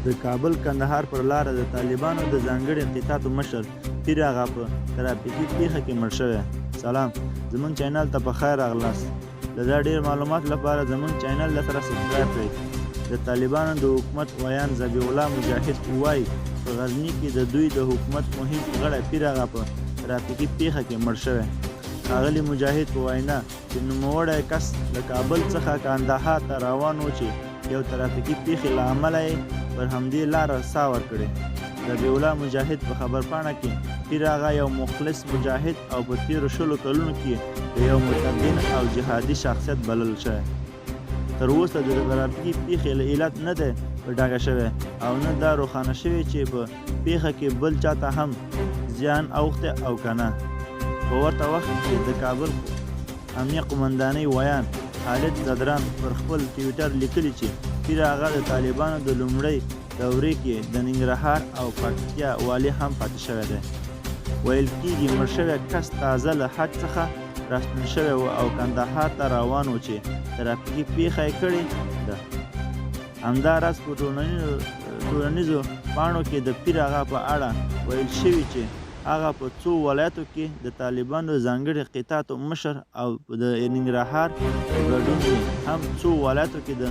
د کابل کندهار پر لاره د طالبانو د ځانګړي انقطاعو مشر پیر آغا په ترافیکي پیښه کې مړ شوی. سلام، زموږ چینل ته په خیر راغلاست. د دا ډیر معلومات لپاره زموږ چینل سره سبسکرایب کړئ. د طالبانو د حکومت ویان ذبیح الله مجاهد وایي په غزني کې د دوی د حکومت مهم غړی پیر آغا په ترافیکي پیښه کې مړ شوی. ښاغلي مجاهد په وینا چې نوموړی کس له کابل څخه کندهار ته روان و چې یو ترافیکي پیښې له امله یې پر همدې لاره ساه ورکړې. ذبیح الله مجاهد په خبرپاڼه کې پیر آغا یو مخلص مجاهد او په تیرو 20 کلونو کې د یو متمدن او جهادي شخصیت بلل شوی. تر اوسه د ترافیکي پیښې له علت نه دی په ډاګه شوی او نه دا روښانه شوی چې په پیښه کې بل چاته هم زیان اوښتی او که نه. په ورته وخت کې د کابل امنیه قومندانۍ ویان خالد زدران پر خپل ټویټر لیکلي چې پیر آغا د طالبانو د لومړۍ دورې کې د ننګرهار او پکتیا والي هم پاتې شوی دی. ویل کېږي مړ شوی کس تازه له حج څخه راستون شوی و او کندهار ته روان و چې ترافیکي پیښه یې کړې ده. همداراز په ټولنیزو پاڼو کې د پیر آغا په اړه ویل شوي چې هغه په څو ولایتو کې د طالبانو ځانګړي انقطاعو مشر او د ننګرهار په ګډون کې هم څو ولایتو کې د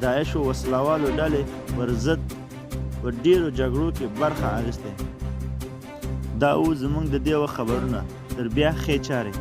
داعشو وسلوالو ډلې پر ضد په ډیرو جګړو کې برخه اخیستې. دا اوس زموږ د دې وخت خبرونه. تر بیا ښې چارې.